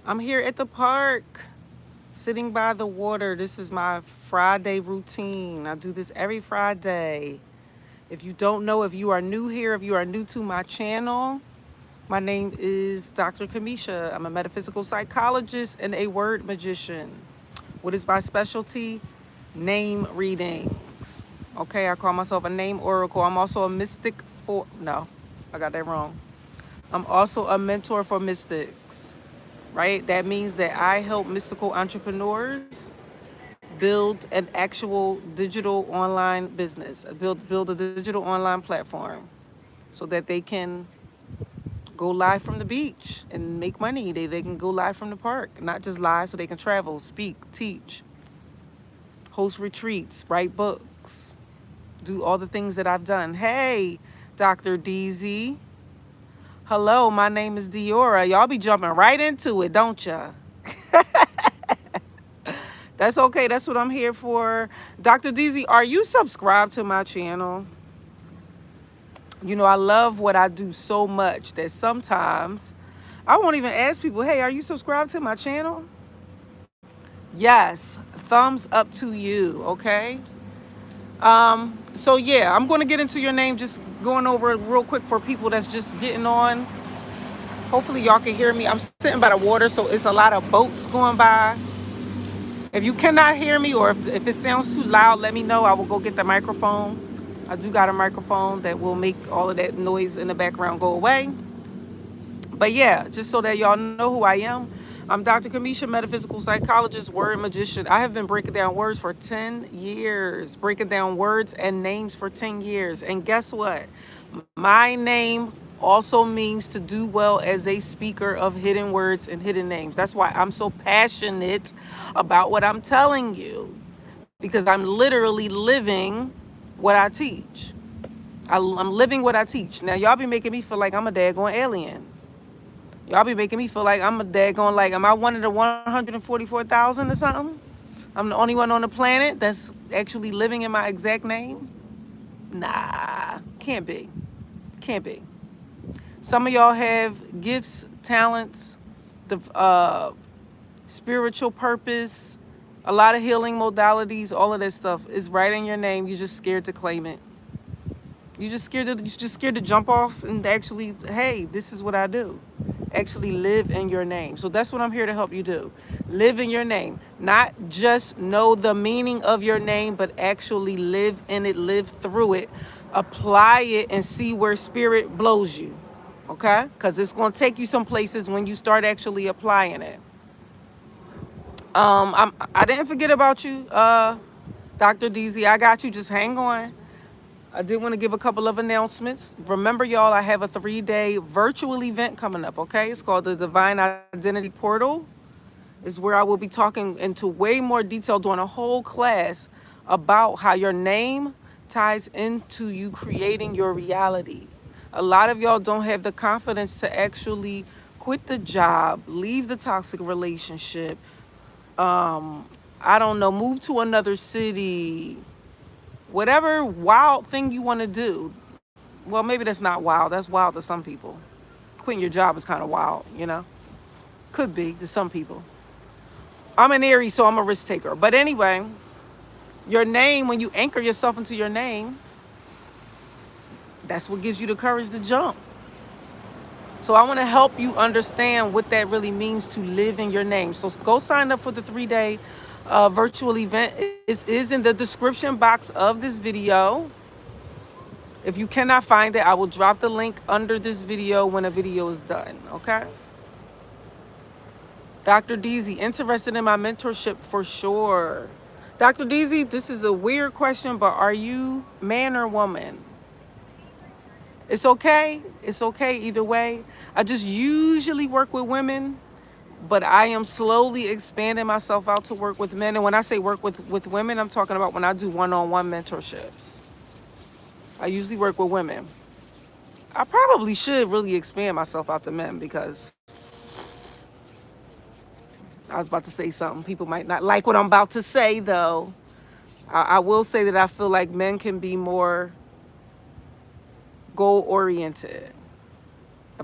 I'm here at the park, sitting by the water. This is my Friday routine. I do this every Friday. If you don't know, if you are new here, if you are new to my channel, my name is Dr. Kimesha. I'm a metaphysical psychologist and a word magician. What is my specialty? Name readings. Okay, I call myself a name oracle. I'm also a mystic for, no, I got that wrong. I'm also a mentor for mystics, right? That means that I help mystical entrepreneurs build an actual digital online business, build a digital online platform so that they can go live from the beach and make money. They can go live from the park, not just live, so they can travel, speak, teach, host retreats, write books, do all the things that I've done. Hey, Dr. DZ. Hello, my name is Diora. Y'all be jumping right into it, don't ya? That's okay. That's what I'm here for. Dr. DZ, are you subscribed to my channel? You know, I love what I do so much that sometimes I won't even ask people, hey, are you subscribed to my channel? Yes, thumbs up to you, okay? So yeah, I'm gonna get into your name, just going over it real quick for people that's just getting on. Hopefully y'all can hear me. I'm sitting by the water, so it's a lot of boats going by. If you cannot hear me or if it sounds too loud, let me know. I will go get the microphone. I do got a microphone that will make all of that noise in the background go away. But yeah, just so that y'all know who I am, I'm Dr. Kimesha, metaphysical psychologist, word magician. I have been breaking down words for 10 years, breaking down words and names for 10 years. And guess what? My name also means to do well as a speaker of hidden words and hidden names. That's why I'm so passionate about what I'm telling you, because I'm literally living what I teach. I'm living what I teach. Now, y'all be making me feel like I'm a daggone alien. Y'all be making me feel like I'm a daggone, like, am I one of the 144,000 or something? I'm the only one on the planet that's actually living in my exact name? Nah, can't be. Can't be. Some of y'all have gifts, talents, the spiritual purpose, a lot of healing modalities, all of that stuff is right in your name. You're just scared to claim it. You're just scared to jump off and actually, hey, this is what I do. Actually live in your name. So that's what I'm here to help you do. Live in your name. Not just know the meaning of your name, but actually live in it, live through it, apply it, and see where spirit blows you. Okay? Because it's going to take you some places when you start actually applying it. I didn't forget about you, Dr. DZ. I got you. Just hang on. I did want to give a couple of announcements. Remember, y'all, I have a 3-day virtual event coming up, okay? It's called the Divine Identity Portal. It's where I will be talking into way more detail, doing a whole class about how your name ties into you creating your reality. A lot of y'all don't have the confidence to actually quit the job, leave the toxic relationship, I don't know, move to another city, whatever wild thing you want to do. Well, maybe that's not wild. That's wild to some people. Quitting your job is kind of wild, you know? Could be to some people. I'm an Aries, so I'm a risk taker. But anyway, your name, when you anchor yourself into your name, that's what gives you the courage to jump. So I want to help you understand what that really means to live in your name. So go sign up for the 3-day virtual event. It is in the description box of this video. If you cannot find it, I will drop the link under this video when a video is done, okay? Dr. DZ, interested in my mentorship for sure. Dr. DZ, this is a weird question, but are you man or woman? It's okay. It's okay either way. I just usually work with women, but I am slowly expanding myself out to work with men. And when I say work with women, I'm talking about when I do one-on-one mentorships. I usually work with women. I probably should really expand myself out to men, because I was about to say something. People might not like what I'm about to say, though. I will say that I feel like men can be more goal-oriented.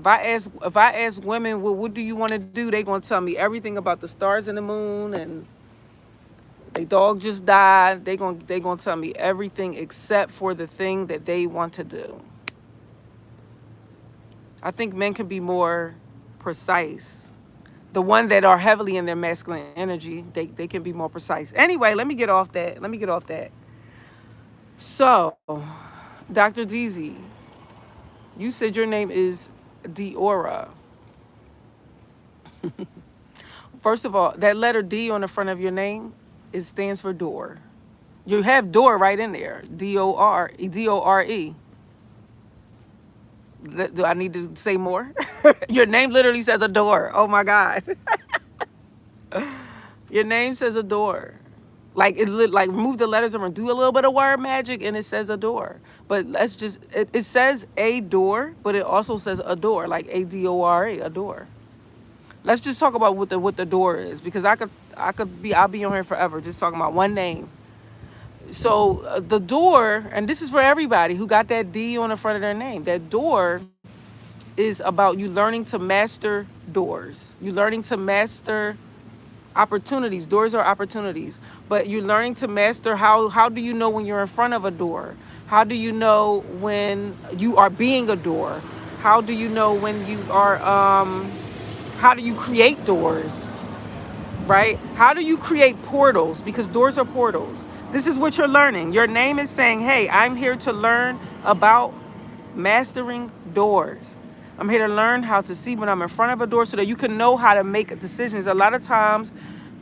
If I ask women, what do you want to do? They gonna tell me everything about the stars and the moon, and their dog just died. They gonna tell me everything except for the thing that they want to do. I think men can be more precise. The one that are heavily in their masculine energy, they can be more precise. Anyway, let me get off that. So, Dr. DZ, you said your name is Diora. First of all, that letter D on the front of your name, it stands for door. You have door right in there. Dore. Do I need to say more? Your name literally says a door. Oh my God. Your name says a door. Like like move the letters and do a little bit of word magic and it says a door. But let's just it says a door, but it also says a door, like ADORA, a door. Let's just talk about what the door is, because I'll be on here forever just talking about one name. So the door, and this is for everybody who got that D on the front of their name. That door is about you learning to master doors. You learning to master opportunities. Doors are opportunities, but you're learning to master how do you know when you're in front of a door? How do you know when you are being a door? How do you know when you are how do you create doors, right? How do you create portals? Because doors are portals. This is what you're learning. Your name is saying, hey, I'm here to learn about mastering doors. I'm here to learn how to see when I'm in front of a door so that you can know how to make decisions. A lot of times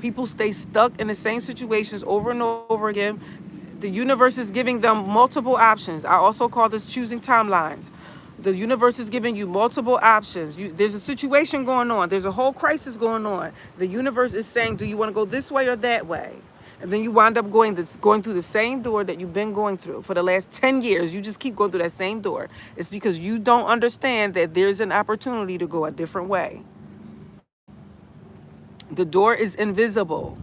people stay stuck in the same situations over and over again. The universe is giving them multiple options. I also call this choosing timelines. The universe is giving you multiple options. There's a situation going on. There's a whole crisis going on. The universe is saying, do you want to go this way or that way? And then you wind up going through the same door that you've been going through for the last 10 years. You just keep going through that same door. It's because you don't understand that there's an opportunity to go a different way. The door is invisible.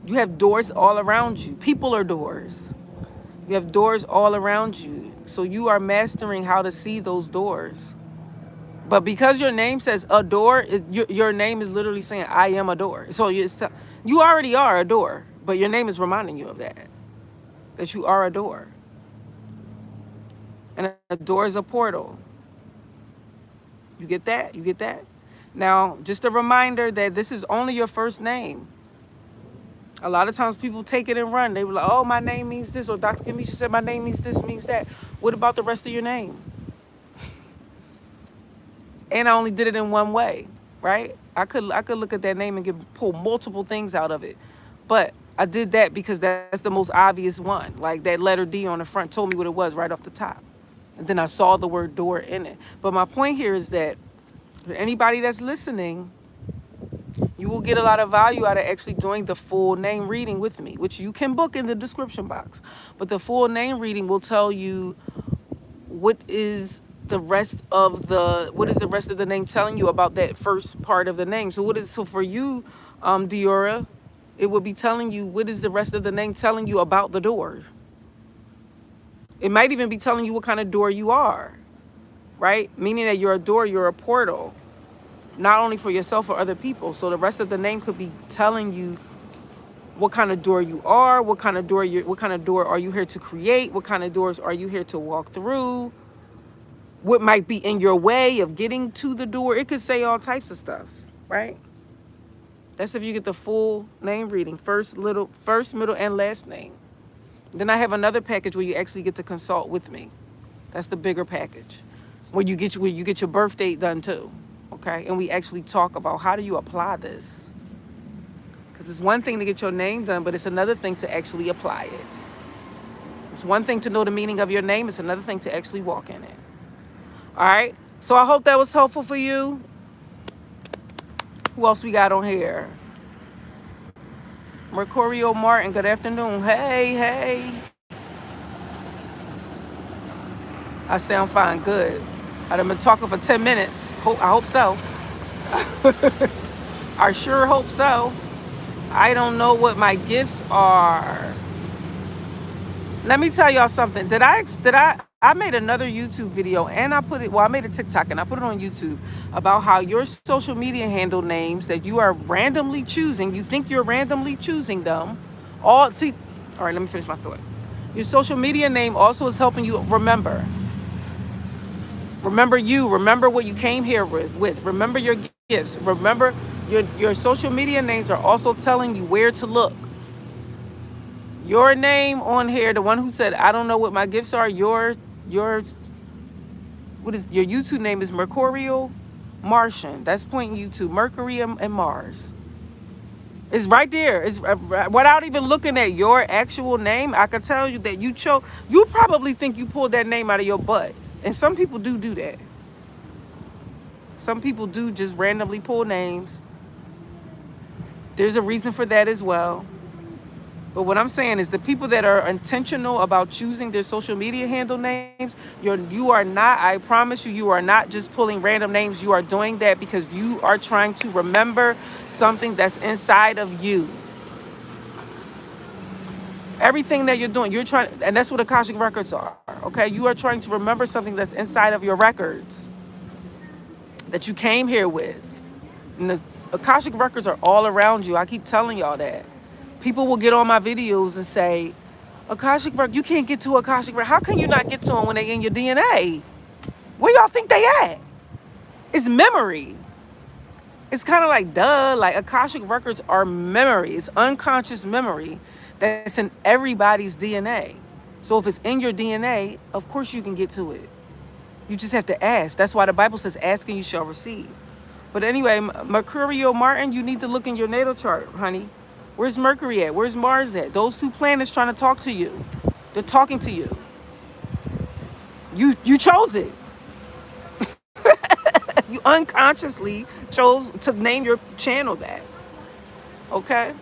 You have doors all around you. People are doors. You have doors all around you. So you are mastering how to see those doors. But because your name says a door, your name is literally saying, I am a door. So you already are a door, but your name is reminding you of that you are a door. And a door is a portal. You get that? You get that? Now, just a reminder that this is only your first name. A lot of times people take it and run. They were like, oh, my name means this, or Dr. Kimesha said my name means this, means that. What about the rest of your name? And I only did it in one way, right? I could look at that name and pull multiple things out of it. But I did that because that's the most obvious one. Like that letter D on the front told me what it was right off the top. And then I saw the word door in it. But my point here is that for anybody that's listening, you will get a lot of value out of actually doing the full name reading with me, which you can book in the description box. But the full name reading will tell you what is the rest of the name telling you about that first part of the name. So for you, Diora, it will be telling you what is the rest of the name telling you about the door. It might even be telling you what kind of door you are, right? Meaning that you're a door, you're a portal, not only for yourself or other people. So the rest of the name could be telling you what kind of door you are, what kind of door are you here to create, what kind of doors are you here to walk through, what might be in your way of getting to the door. It could say all types of stuff, right? That's if you get the full name reading, first, middle, and last name. Then I have another package where you actually get to consult with me. That's the bigger package, where you get your birth date done too, okay? And we actually talk about how do you apply this. Because it's one thing to get your name done, but it's another thing to actually apply it. It's one thing to know the meaning of your name. It's another thing to actually walk in it. All right? So I hope that was helpful for you. Who else we got on here? Mercurio Martin, good afternoon. Hey. I sound fine, good. I've been talking for 10 minutes. I hope so. I sure hope so. I don't know what my gifts are. Let me tell y'all something. Did I I made another YouTube video and I put it, well, I made a TikTok and I put it on YouTube about how your social media handle names that you are randomly choosing, you think you're randomly choosing them. All right, let me finish my thought. Your social media name also is helping you remember. Remember you, remember what you came here with. Remember your gifts. Remember your social media names are also telling you where to look. Your name on here, the one who said, I don't know what my gifts are, what is your YouTube name is Mercurial Martian. That's pointing you to Mercury and Mars. It's right there. It's without even looking at your actual name, I can tell you that you probably think you pulled that name out of your butt. And some people do that. Some people do just randomly pull names. There's a reason for that as well. But what I'm saying is the people that are intentional about choosing their social media handle names, you are not, I promise you, you are not just pulling random names. You are doing that because you are trying to remember something that's inside of you. Everything that you're doing, you're trying, and that's what Akashic records are, okay? You are trying to remember something that's inside of your records that you came here with. And the Akashic records are all around you. I keep telling y'all that. People will get on my videos and say, Akashic record, you can't get to Akashic record. How can you not get to them when they in your DNA? Where y'all think they at? It's memory. It's kind of like, duh, like Akashic records are memory. It's unconscious memory that's in everybody's DNA. So if it's in your DNA, of course you can get to it. You just have to ask. That's why the Bible says, ask and you shall receive. But anyway, Mercurial Martin, you need to look in your natal chart, honey. Where's Mercury at? Where's Mars at? Those two planets trying to talk to you. They're talking to you. You chose it. You unconsciously chose to name your channel that. Okay?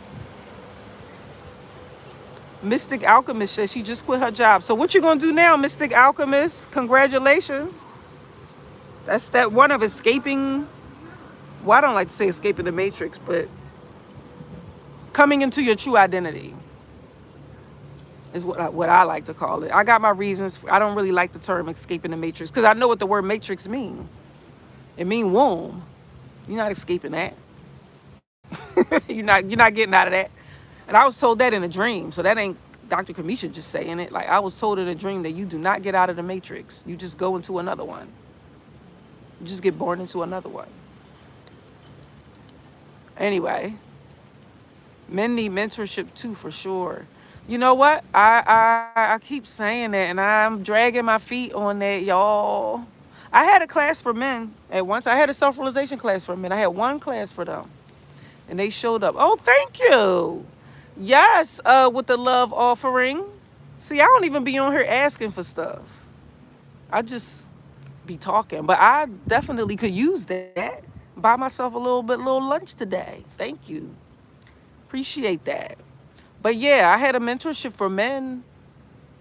Mystic Alchemist says she just quit her job. So what you gonna do now, Mystic Alchemist? Congratulations. That's step one of escaping. Well, I don't like to say escaping the matrix, but coming into your true identity is what I like to call it. I got my reasons. I don't really like the term escaping the matrix because I know what the word matrix means. It means womb. You're not escaping that. you're not getting out of that. And I was told that in a dream. So that ain't Dr. Kimesha just saying it. Like I was told in a dream that you do not get out of the matrix. You just go into another one. You just get born into another one. Anyway. Men need mentorship too, for sure. You know what? I keep saying that, and I'm dragging my feet on that, y'all. I had a class for men at once. I had a self-realization class for men. I had one class for them, and they showed up. Oh, thank you. Yes, with the love offering. See, I don't even be on here asking for stuff. I just be talking, but I definitely could use that. Buy myself a little lunch today. Thank you. Appreciate that. But yeah, I had a mentorship for men.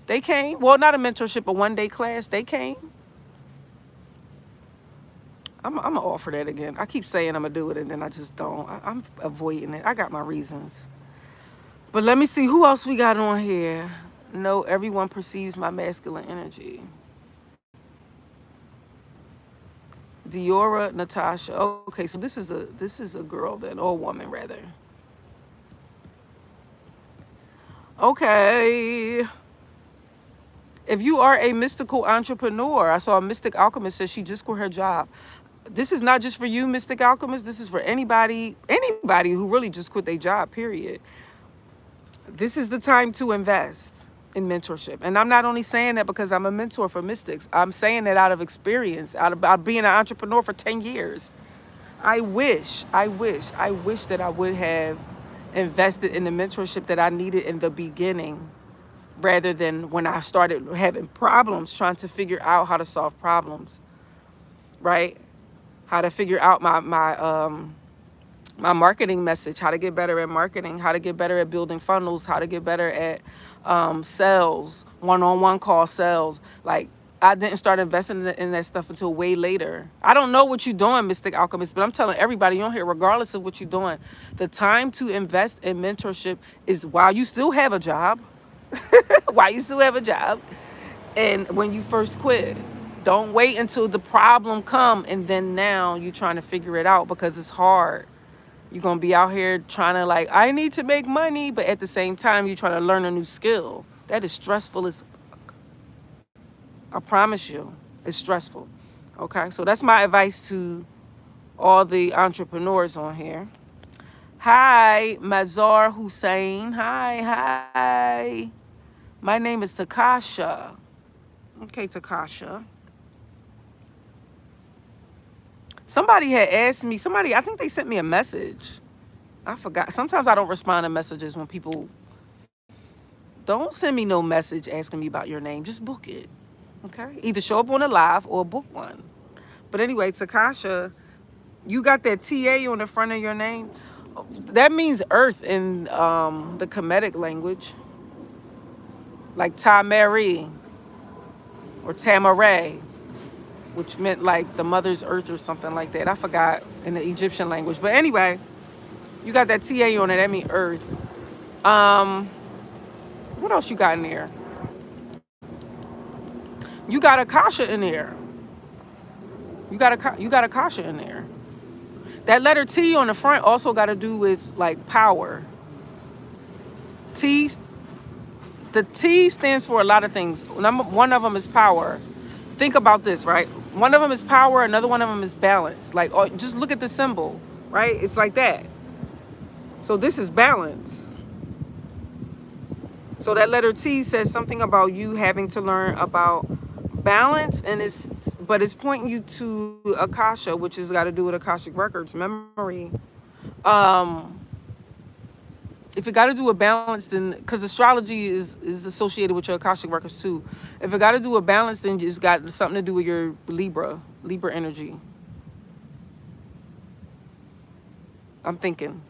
They came. Well, not a mentorship, a one-day class. They came. I'm going to offer that again. I keep saying I'm going to do it, and then I just don't. I'm avoiding it. I got my reasons. But let me see who else we got on here. No, everyone perceives my masculine energy. Diora Natasha. Okay, so this is a girl then, or a woman rather. Okay. If you are a mystical entrepreneur, I saw a Mystic Alchemist says she just quit her job. This is not just for you, Mystic Alchemist. This is for anybody who really just quit their job, period. This is the time to invest in mentorship. And I'm not only saying that because I'm a mentor for mystics. I'm saying that out of experience, out of being an entrepreneur for 10 years. I wish that I would have invested in the mentorship that I needed in the beginning rather than when I started having problems trying to figure out how to solve problems, right? How to figure out my marketing message, how to get better at marketing, how to get better at building funnels, how to get better at sales, one-on-one call sales. Like, I didn't start investing in that stuff until way later. I don't know what you're doing, Mystic Alchemist, but I'm telling everybody on here, regardless of what you're doing, the time to invest in mentorship is while you still have a job. While you still have a job. And when you first quit, don't wait until the problem come and then now you're trying to figure it out because it's hard. You're going to be out here trying to like, I need to make money, but at the same time, you're trying to learn a new skill. That is stressful as, I promise you, it's stressful. Okay, so that's my advice to all the entrepreneurs on here. Hi, Mazar Hussein. Hi. My name is Takasha. Okay, Takasha. Somebody had asked me, I think they sent me a message. I forgot. Sometimes I don't respond to messages when people don't send me no message asking me about your name. Just book it. Okay? Either show up on a live or book one. But anyway, Takasha, you got that TA on the front of your name. That means earth in the Kemetic language. Like Tamari or Tamaray, which meant like the mother's earth or something like that. I forgot in the Egyptian language. But anyway, you got that TA on it. That means earth. What else you got in there? You got Akasha in there. You got Akasha in there. That letter T on the front also got to do with like power. The T stands for a lot of things. One of them is power. Think about this, right? One of them is power, another one of them is balance. Like, just look at the symbol, right? It's like that. So this is balance. So that letter T says something about you having to learn about balance, and but it's pointing you to Akasha, which has got to do with Akashic records, memory. If it got to do with balance, then because astrology is associated with your Akashic records too. If it got to do with balance, then it's got something to do with your Libra energy. I'm thinking.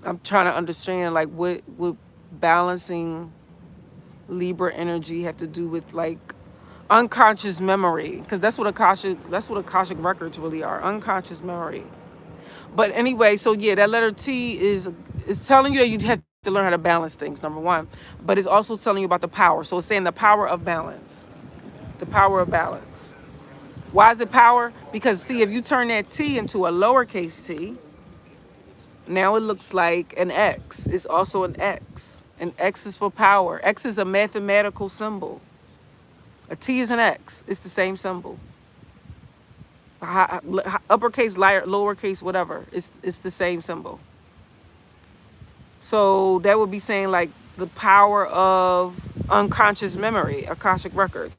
I'm trying to understand like what balancing Libra energy have to do with like unconscious memory, because that's what Akashic records really are, unconscious memory. But anyway, so yeah, that letter T is telling you that you have to learn how to balance things, number one. But it's also telling you about the power. So it's saying the power of balance. The power of balance. Why is it power? Because see, if you turn that T into a lowercase t, now it looks like an X. It's also an X. An X is for power. X is a mathematical symbol. A T is an X. It's the same symbol. Uppercase, lowercase, whatever. It's the same symbol. So that would be saying like the power of unconscious memory, Akashic records.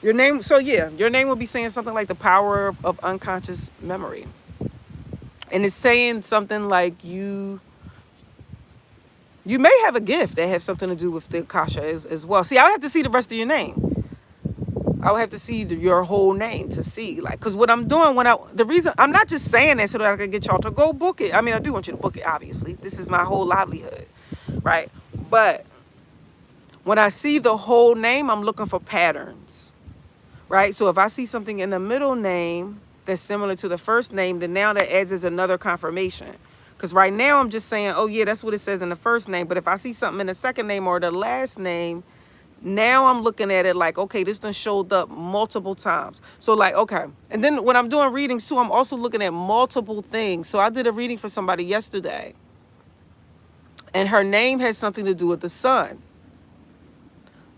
Your name would be saying something like the power of unconscious memory. And it's saying something like you may have a gift that has something to do with the Akasha as well. See, I would have to see the rest of your name. I would have to see your whole name to see, like, because what I'm doing the reason I'm not just saying that so that I can get y'all to go book it. I mean, I do want you to book it, obviously. This is my whole livelihood, right? But when I see the whole name, I'm looking for patterns, right? So if I see something in the middle name that's similar to the first name, then now that adds as another confirmation. Because right now I'm just saying, oh yeah, that's what it says in the first name. But if I see something in the second name or the last name, now I'm looking at it like, okay, this done showed up multiple times. So like, okay. And then when I'm doing readings too, I'm also looking at multiple things. So I did a reading for somebody yesterday, and her name has something to do with the sun.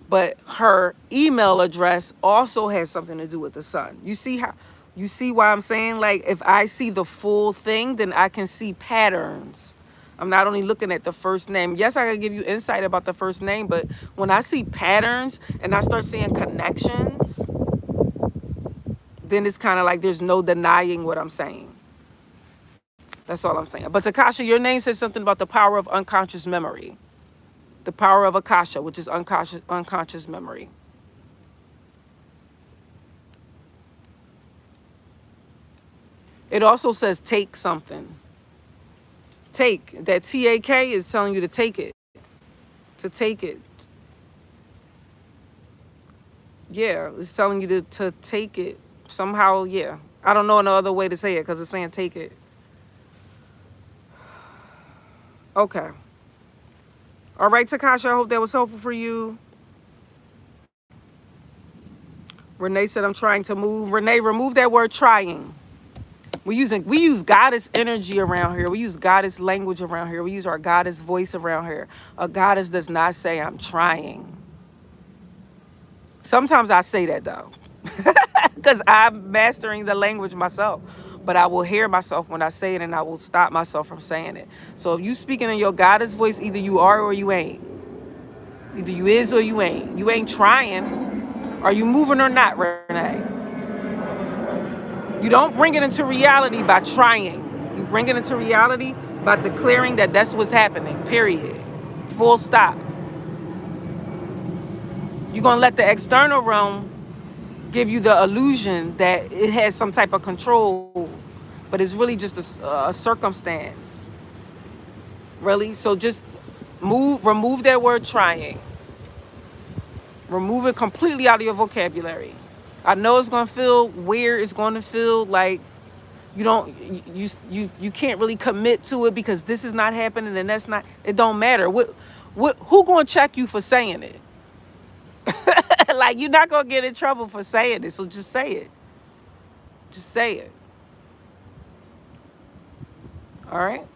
But her email address also has something to do with the sun. You see why I'm saying, like, if I see the full thing, then I can see patterns. I'm not only looking at the first name. Yes, I can give you insight about the first name, but when I see patterns and I start seeing connections, then it's kind of like there's no denying what I'm saying. That's all I'm saying. But Takasha, your name says something about the power of unconscious memory. The power of Akasha, which is unconscious memory. It also says take something. Take. That TAK is telling you to take it. To take it. Yeah, it's telling you to take it. Somehow, yeah. I don't know no other way to say it because it's saying take it. Okay. All right, Takasha, I hope that was helpful for you. Renee said, I'm trying to move. Renee, remove that word trying. We use goddess energy around here. We use goddess language around here. We use our goddess voice around here. A goddess does not say I'm trying. Sometimes I say that though, because I'm mastering the language myself. But I will hear myself when I say it, and I will stop myself from saying it. So if you speaking in your goddess voice, either you are or you ain't. Either you is or you ain't. You ain't trying. Are you moving or not, Renee? You don't bring it into reality by trying. You bring it into reality by declaring that that's what's happening, period. Full stop. You're going to let the external realm give you the illusion that it has some type of control, but it's really just a circumstance. Really? So just remove that word trying. Remove it completely out of your vocabulary. I know it's going to feel weird. It's going to feel like you can't really commit to it because this is not happening and that's not. It don't matter. Who going to check you for saying it? Like, you're not going to get in trouble for saying it. So just say it. Just say it. All right.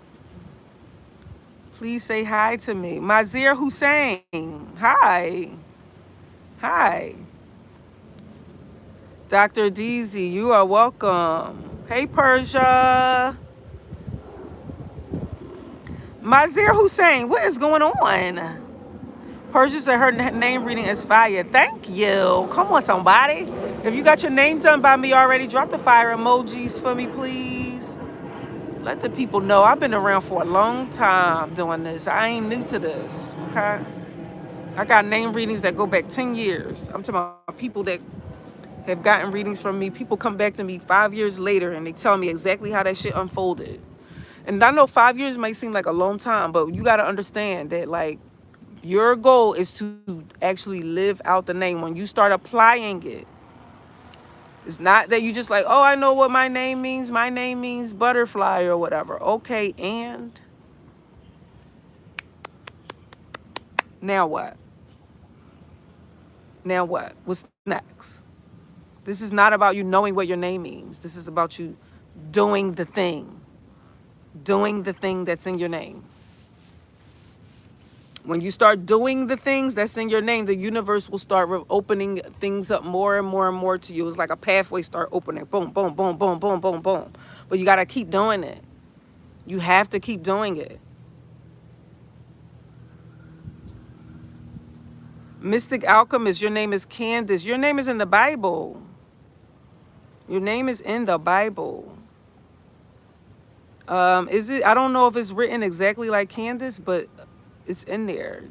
Please say hi to me. Mazir Hussein. Hi. Hi. Dr. Deezy, you are welcome. Hey, Persia. Mazir Hussein, what is going on? Persia said her name reading is fire. Thank you. Come on, somebody. If you got your name done by me already, drop the fire emojis for me, please. Let the people know I've been around for a long time doing this. I ain't new to this, okay? I got name readings that go back 10 years. I'm talking about people that have gotten readings from me. People come back to me 5 years later and they tell me exactly how that shit unfolded. And I know 5 years might seem like a long time, but you got to understand that, like, your goal is to actually live out the name. When you start applying it, it's not that you just like, oh, I know what my name means. My name means butterfly or whatever. Okay, and now what? Now what? What's next? This is not about you knowing what your name means. This is about you doing the thing. Doing the thing that's in your name. When you start doing the things that's in your name, the universe will start opening things up more and more and more to you. It's like a pathway start opening. Boom, boom, boom, boom, boom, boom, boom. But you got to keep doing it. You have to keep doing it. Mystic Alchemist, your name is Candace. Your name is in the Bible. Your name is in the Bible. Is it? I don't know if it's written exactly like Candace, but it's in there.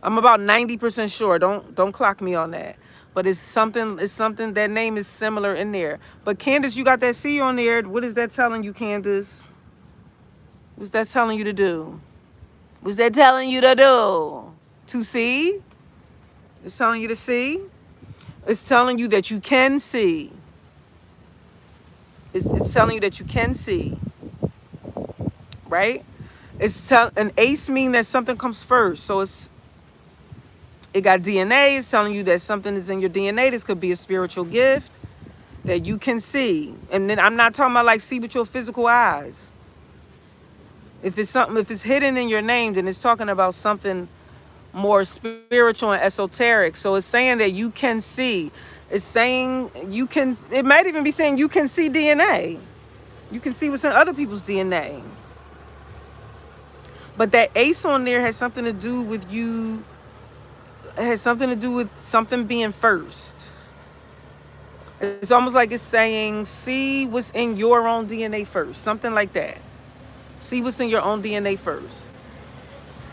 I'm about 90% sure. Don't clock me on that. But it's something that name is similar in there. But Candace, you got that C on there. What is that telling you, Candace? What's that telling you to do? What's that telling you to do? To see? It's telling you to see. It's telling you that you can see. It's telling you that you can see. Right? An ace mean that something comes first. So it got DNA. It's telling you that something is in your DNA. This could be a spiritual gift that you can see. And then I'm not talking about like see with your physical eyes. If it's hidden in your name, then it's talking about something more spiritual and esoteric. So it's saying that you can see. It's saying it might even be saying you can see DNA. You can see what's in other people's DNA. But that ace on there has something to do with you. It has something to do with something being first. It's almost like it's saying, see what's in your own DNA first. Something like that. See what's in your own DNA first.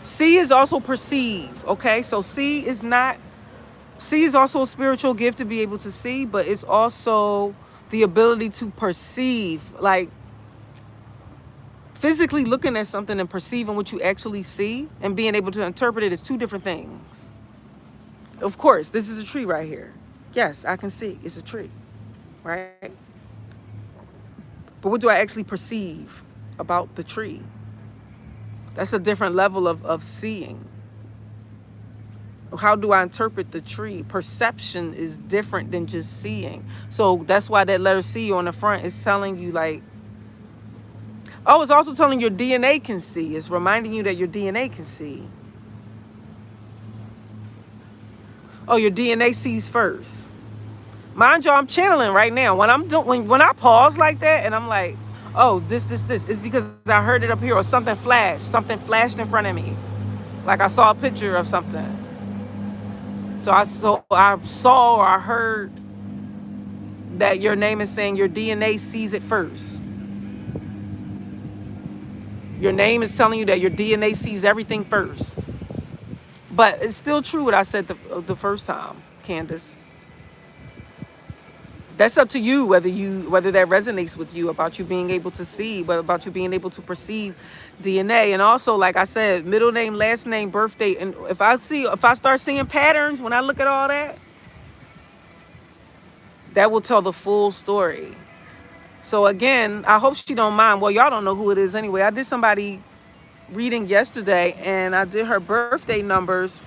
See is also perceive, okay? So see is also a spiritual gift to be able to see, but it's also the ability to perceive, like physically looking at something and perceiving what you actually see and being able to interpret it is two different things. Of course, this is a tree right here. Yes, I can see it's a tree, right? But what do I actually perceive about the tree? That's a different level of seeing. How do I interpret the tree? Perception is different than just seeing. So that's why that letter C on the front is telling you like, oh, it's also telling your DNA can see. It's reminding you that your DNA can see. Oh, your DNA sees first. Mind you, I'm channeling right now. When I'm doing when I pause like that and I'm like, oh, this, it's because I heard it up here or something flashed. Something flashed in front of me. Like I saw a picture of something. So I saw or I heard that your name is saying your DNA sees it first. Your name is telling you that your DNA sees everything first. But it's still true what I said the first time, Candace. That's up to you whether that resonates with you about you being able to see, but about you being able to perceive DNA. And also, like I said, middle name, last name, birthday. And if I start seeing patterns when I look at all that, that will tell the full story. So again, I hope she don't mind. Well, y'all don't know who it is anyway. I did somebody reading yesterday and I did her birthday numbers,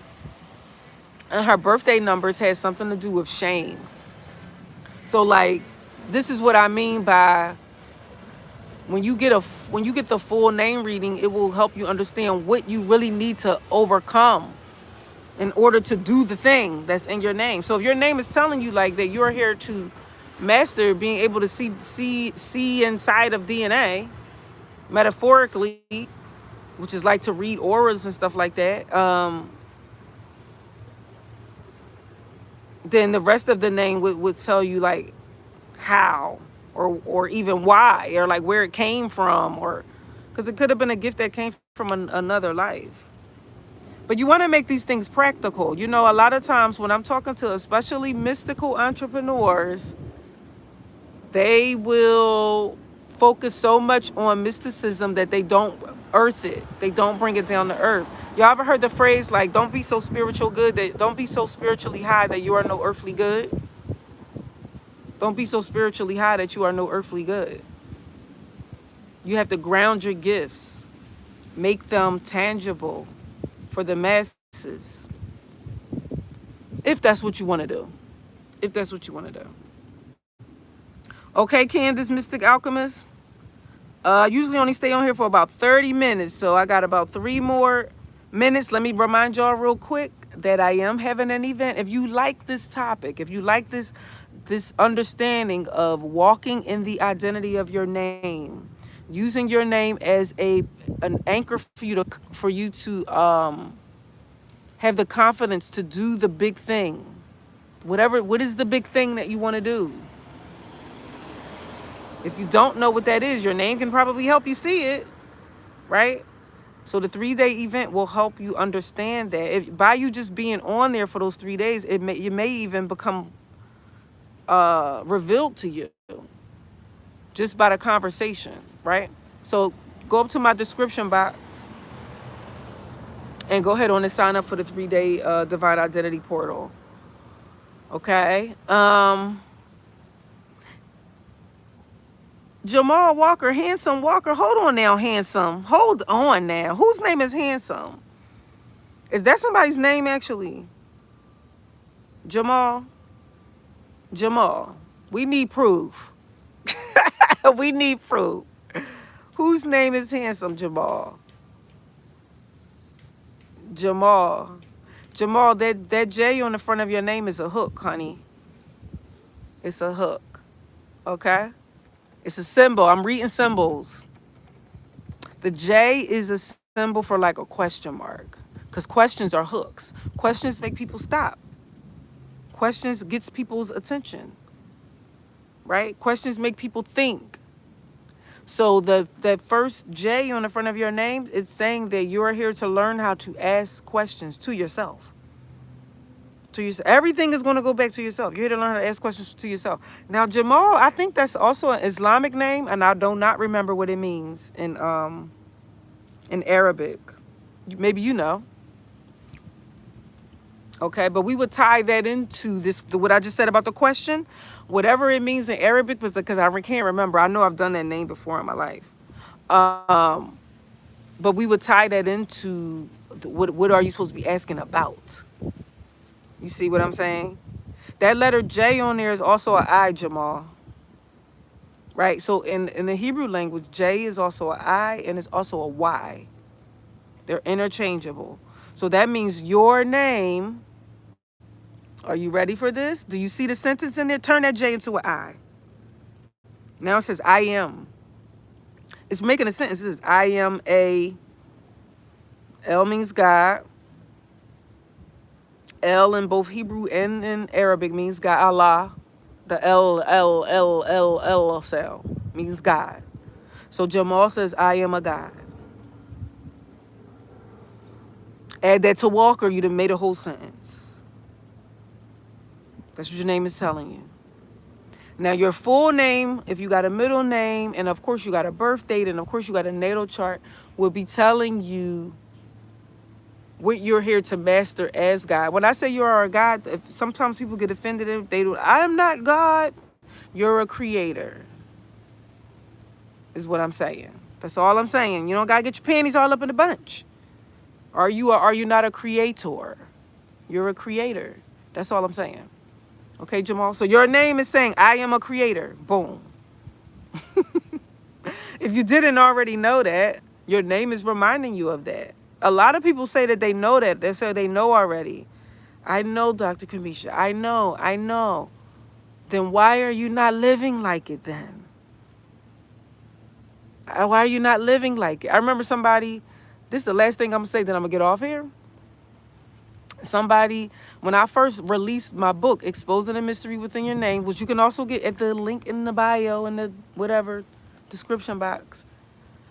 and her birthday numbers had something to do with shame. So like, this is what I mean by when you get the full name reading, it will help you understand what you really need to overcome in order to do the thing that's in your name. So if your name is telling you like that you're here to master being able to see inside of DNA, metaphorically, which is like to read auras and stuff like that, then the rest of the name would tell you like how or even why or like where it came from, or because it could have been a gift that came from another life. But you want to make these things practical. You know, a lot of times when I'm talking to especially mystical entrepreneurs, they will focus so much on mysticism that they don't earth it. They don't bring it down to earth. Y'all ever heard the phrase like, don't be so don't be so spiritually high that you are no earthly good? Don't be so spiritually high that you are no earthly good. You have to ground your gifts, make them tangible for the masses. If that's what you want to do. If that's what you want to do. Okay, Candace, Mystic Alchemist. Usually only stay on here for about 30 minutes. So I got about 3 more minutes. Let me remind y'all real quick that I am having an event. If you like this topic, if you like this understanding of walking in the identity of your name, using your name as an anchor for you to have the confidence to do the big thing. What is the big thing that you want to do? If you don't know what that is, your name can probably help you see it, right? So the 3-day event will help you understand that. If by you just being on there for those 3 days, it may even become revealed to you just by the conversation, right? So go up to my description box and go ahead on and sign up for the 3-day Divine Identity Portal. Okay. Jamal Walker, Handsome Walker. Hold on now, Handsome. Hold on now. Whose name is Handsome? Is that somebody's name actually? Jamal. We need proof. We need proof. Whose name is Handsome, Jamal? Jamal, that J on the front of your name is a hook, honey. It's a hook. Okay? It's a symbol. I'm reading symbols. The J is a symbol for like a question mark. Because questions are hooks. Questions make people stop. Questions gets people's attention. Right? Questions make people think. So that first J on the front of your name, it's saying that you're here to learn how to ask questions to yourself. Everything is going to go back to yourself. You're here to learn how to ask questions to yourself. Now, Jamal, I think that's also an Islamic name, and I do not remember what it means in Arabic. Maybe you know. Okay, but we would tie that into what I just said about the question. Whatever it means in Arabic, because I can't remember. I know I've done that name before in my life. But we would tie that into what are you supposed to be asking about? You see what I'm saying? That letter J on there is also an I, Jamal. Right? So in the Hebrew language, J is also an I and it's also a Y. They're interchangeable. So that means your name. Are you ready for this? Do you see the sentence in there? Turn that J into an I. Now it says I am. It's making a sentence. It says I am a. L means God. L in both Hebrew and in Arabic means God. Allah. The L cell means God. So Jamal says I am a God. Add that to Walker, you'd have made a whole sentence. That's what your name is telling you. Now your full name, if you got a middle name, and of course you got a birth date, and of course you got a natal chart, will be telling you what you're here to master as God. When I say you are a God, sometimes people get offended if they do. I am not God. You're a creator, is what I'm saying. That's all I'm saying. You don't gotta get your panties all up in a bunch. Are you not a creator? You're a creator. That's all I'm saying. Okay, Jamal? So your name is saying, I am a creator. Boom. If you didn't already know that, your name is reminding you of that. A lot of people say that they know that. They say they know already. I know, Dr. Kimesha. I know. Then why are you not living like it then? Why are you not living like it? I remember somebody, this is the last thing I'm going to say, then I'm going to get off here. Somebody, when I first released my book, Exposing the Mystery Within Your Name, which you can also get at the link in the bio in the whatever description box.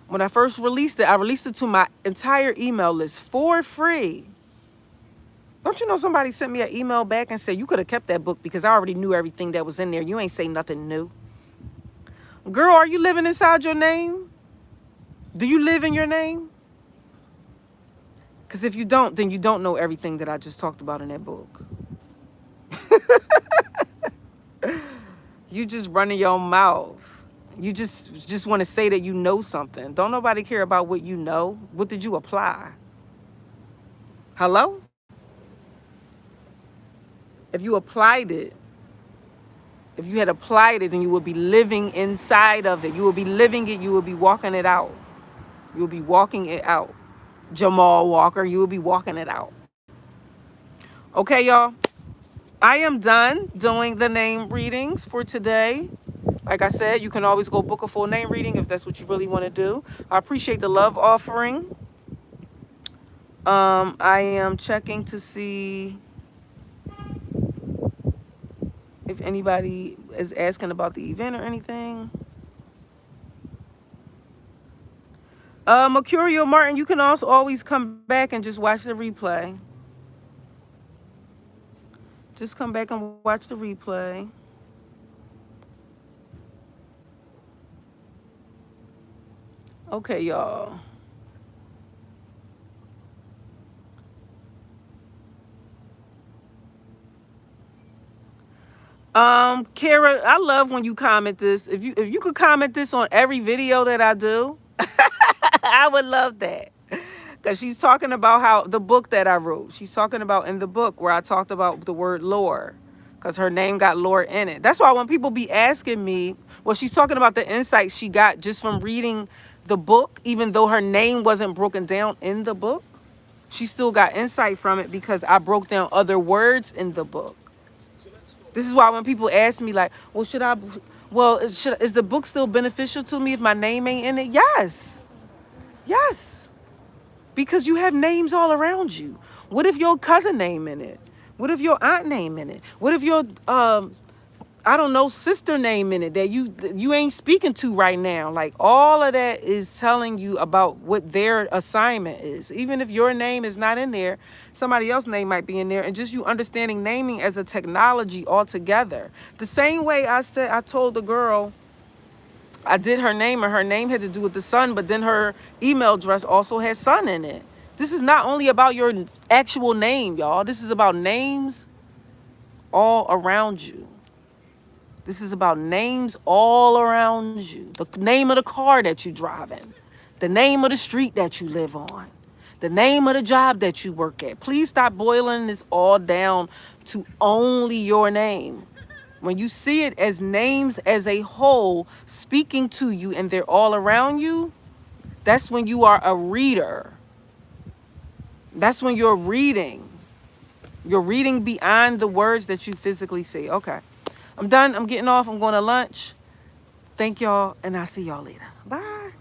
When I first released it, I released it to my entire email list for free. Don't you know somebody sent me an email back and said, you could have kept that book because I already knew everything that was in there. You ain't say nothing new. Girl, are you living inside your name? Do you live in your name? Because if you don't, then you don't know everything that I just talked about in that book. You just running your mouth. You just want to say that you know something. Don't nobody care about what you know. What did you apply? Hello? If you applied it, if you had applied it, then you would be living inside of it. You would be living it. You would be walking it out. You would be walking it out. Jamal Walker, you will be walking it out. Okay, y'all. I am done doing the name readings for today. Like I said, you can always go book a full name reading if that's what you really want to do. I appreciate the love offering. I am checking to see if anybody is asking about the event or anything. Mercurial Martin, you can also always come back and just watch the replay. Just come back and watch the replay. Okay, y'all. Kara, I love when you comment this. If you could comment this on every video that I do, I would love that. Because she's talking about how the book that I wrote, she's talking about in the book where I talked about the word lore, because her name got lore in it. That's why when people be asking me, well, she's talking about the insights she got just from reading the book, even though her name wasn't broken down in the book. She still got insight from it because I broke down other words in the book. This is why when people ask me like, well, is the book still beneficial to me if my name ain't in it? Yes. Yes. Because you have names all around you. What if your cousin name in it? What if your aunt name in it? What if your I don't know, sister name in it that you ain't speaking to right now? Like, all of that is telling you about what their assignment is. Even if your name is not in there, somebody else's name might be in there, and just you understanding naming as a technology altogether. The same way I told the girl, I did her name, and her name had to do with the sun, but then her email address also has sun in it. This is not only about your actual name, y'all. This is about names all around you. This is about names all around you. The name of the car that you're driving. the name of the street that you live on, the name of the job that you work at. Please stop boiling this all down to only your name. When you see it as names as a whole speaking to you and they're all around you, that's when you are a reader. That's when you're reading. You're reading beyond the words that you physically see. Okay. I'm done. I'm getting off. I'm going to lunch. Thank y'all, and I'll see y'all later. Bye.